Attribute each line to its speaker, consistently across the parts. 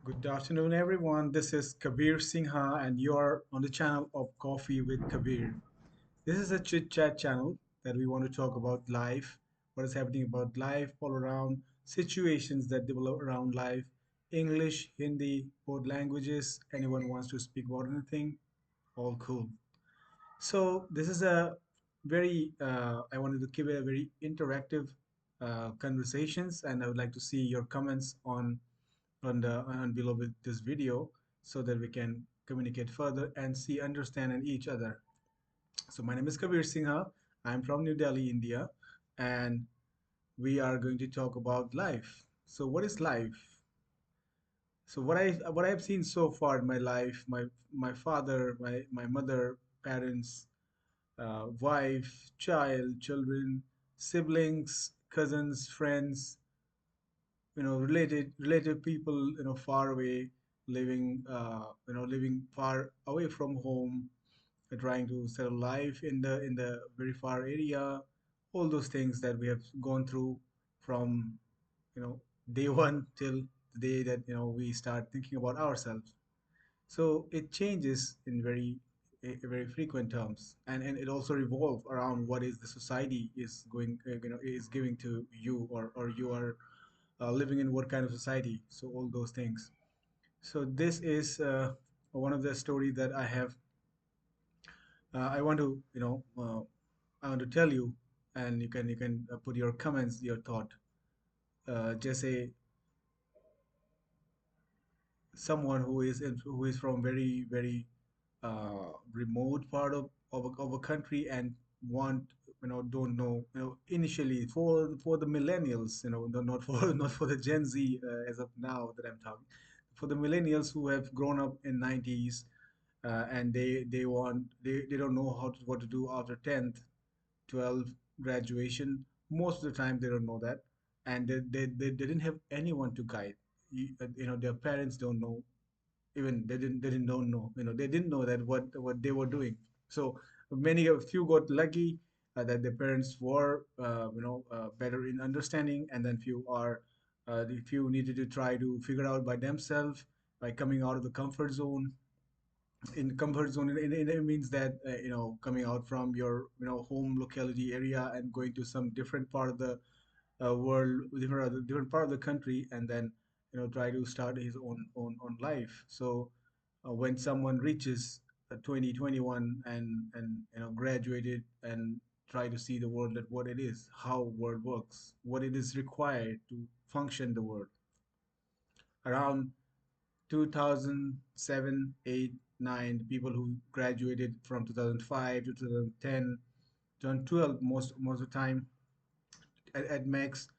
Speaker 1: Good afternoon, everyone. This is Kabir Singha, and you're on the channel of Coffee with Kabir. This is a chit chat channel that we want to talk about life, what is happening about life all around, situations that develop around life, English, Hindi, both languages. Anyone wants to speak about anything, all cool. So this is a I wanted to keep it a very interactive conversations, and I would like to see your comments on below with this video so that we can communicate further and see understand in each other. So my name is Kabir Singha. I'm from New Delhi, India, and we are going to talk about life. So what is life? So what I've seen so far in my life, my father, my mother, parents, wife, child, children, siblings, cousins, friends, related people, far away, living far away from home, trying to settle life in the very far area, all those things that we have gone through from you know day one till the day that we start thinking about ourselves. So it changes in very frequent terms, and it also revolve around what is the society is going is giving to you, or you are living in what kind of society. So all those things. So this is one of the story that I have. I want to I want to tell you, and you can put your comments, your thought. Just say someone who is from very remote part of a country and want don't know initially for the millennials, not for not for the Gen Z as of now that I'm talking, for the millennials who have grown up in 90s, and they don't know what to do after 10th 12th graduation. Most of the time they don't know that, and they didn't have anyone to guide. Their parents don't know, even they didn't don't know, they didn't know that what they were doing. So a few got lucky, that their parents were better in understanding, and then the few needed to try to figure out by themselves, by coming out of the comfort zone. In comfort zone, it means that coming out from your home locality area and going to some different part of the world, different part of the country, and then try to start his own life. So when someone reaches 2021 and graduated and try to see the world at what it is, how world works, what it is required to function the world around 2007, 8, 9, the people who graduated from 2005 to 2010, 2012, most of the time at max,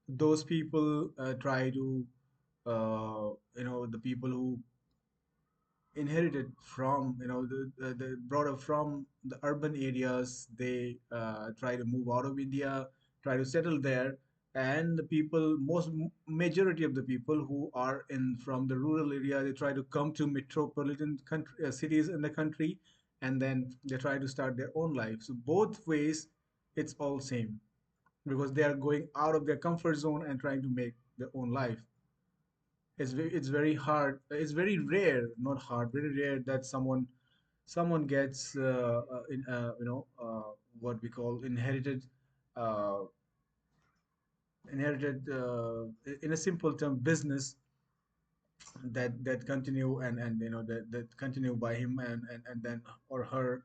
Speaker 1: those people try to, the people who inherited from, the brought up from the urban areas, they try to move out of India, try to settle there. And the people, majority of the people who are in from the rural area, they try to come to metropolitan country, cities in the country, and then they try to start their own life. So both ways, it's all same, because they are going out of their comfort zone and trying to make their own life. It's very hard, it's very rare, not hard, very rare that someone gets what we call uh, inherited, in a simple term, business that continue, and that continue by him, and then or her,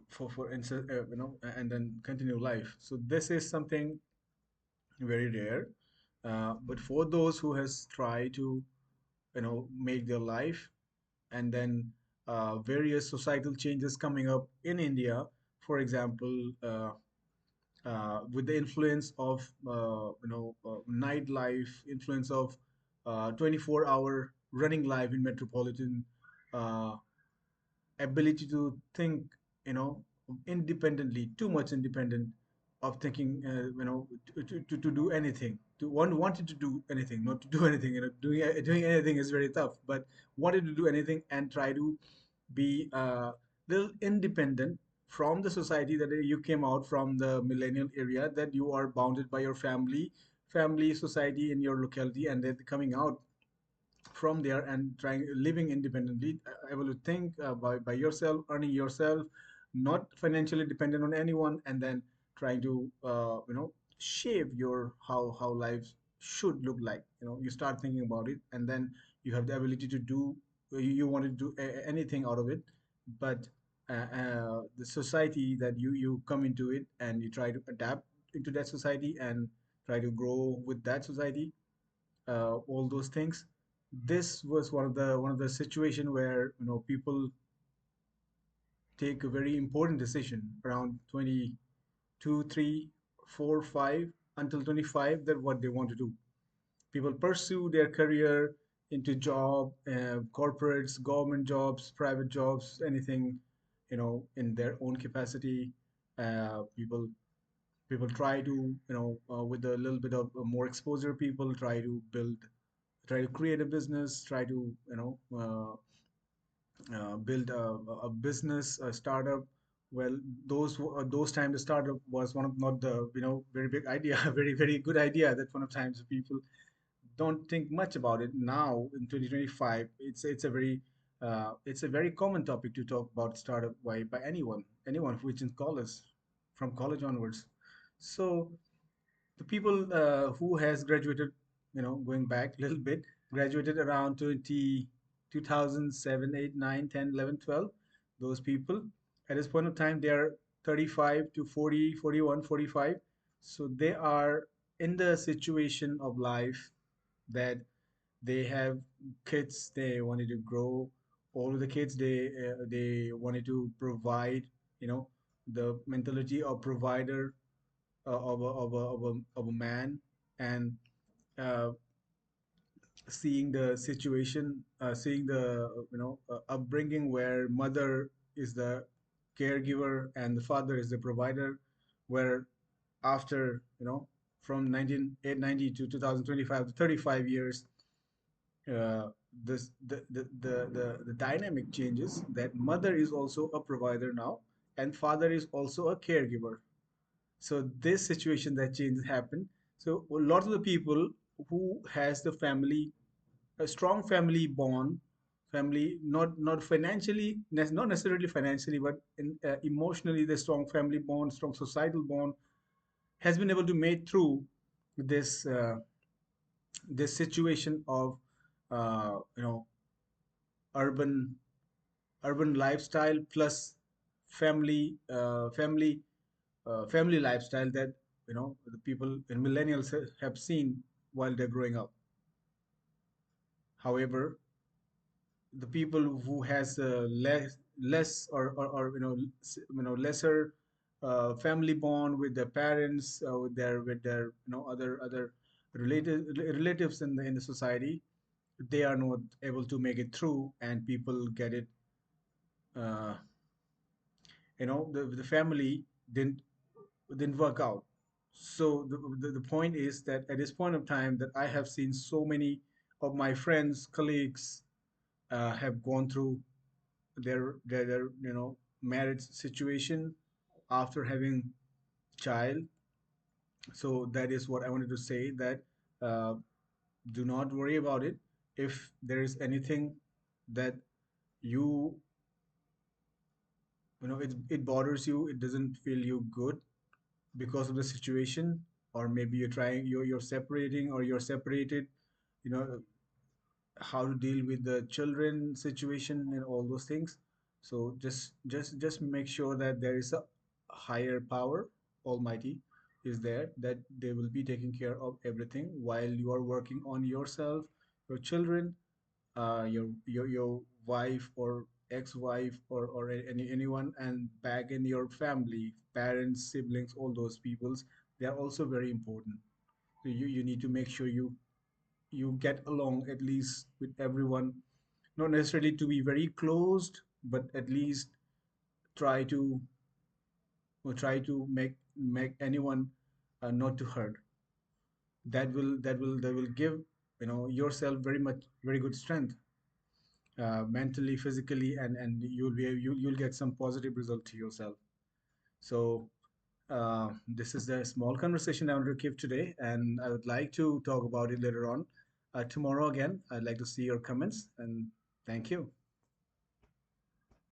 Speaker 1: for instance, and then continue life. So this is something very rare, but for those who has tried to make their life, and then various societal changes coming up in India. For example, with the influence of nightlife, influence of 24-hour running life in metropolitan, uh, ability to think, independently, too much independent of thinking, to do anything, to wanted to do anything, not to do anything. Doing anything is very tough, but wanted to do anything and try to be little independent from the society, that you came out from the millennial area, that you are bounded by your family, society in your locality, and then coming out from there and trying living independently, able to think by yourself, earning yourself, not financially dependent on anyone, and then trying to shape your how life should look like. You start thinking about it, and then you have the ability to do, you want to do anything out of it. But the society that you come into it, and you try to adapt into that society and try to grow with that society, all those things. This was one of the situation where people take a very important decision around 22, 3, 4, 5 until 25, that what they want to do. People pursue their career into job, corporates, government jobs, private jobs, anything, in their own capacity. People try to, with a little bit of more exposure, people try to create a business, try to, build a business, a startup. Well, those times the startup was one of not the very big idea, very very good idea. That one of times people don't think much about it. Now in 2025, it's a very common topic to talk about startup by anyone who is in college, from college onwards. So the people who has graduated, going back a little bit, graduated around 2007, 8, 9, 10, 11, 12. Those people at this point of time, they are 35 to 40, 41, 45. So they are in the situation of life that they have kids, they wanted to grow. All of the kids, they wanted to provide, the mentality of provider, of a man. And uh, seeing the situation, seeing the upbringing where mother is the caregiver and the father is the provider, where after, from 1990 to 2025, to 35 years, uh, this the dynamic changes, that mother is also a provider now, and father is also a caregiver. So this situation, that change happened. So a lot of the people who has the family, a strong family bond, family, not financially, not necessarily financially, but emotionally, the strong family bond, strong societal bond, has been able to make through this this situation of urban urban lifestyle plus family lifestyle, that the people in millennials have seen while they're growing up. However, the people who has less or lesser family bond with their parents, with their other relatives in the society, they are not able to make it through, and people get it. uh, the family didn't work out. So the point is that at this point of time, that I have seen so many of my friends, colleagues, have gone through their marriage situation after having child. So that is what I wanted to say, that uh, do not worry about it. If there is anything that you it bothers you, it doesn't feel you good because of the situation, or maybe you're separating, or you're separated, you know how to deal with the children situation and all those things. So just make sure that there is a higher power, almighty is there, that they will be taking care of everything while you are working on yourself, your children, your wife or ex-wife, or anyone, and back in your family, parents, siblings, all those peoples, they are also very important. So you need to make sure you get along at least with everyone, not necessarily to be very closed, but at least try to try to make anyone not to hurt. That will give yourself very much, very good strength, mentally, physically, and you'll get some positive result to yourself. So this is the small conversation I want to give today, and I would like to talk about it later on. tomorrow again. I'd like to see your comments, and thank you.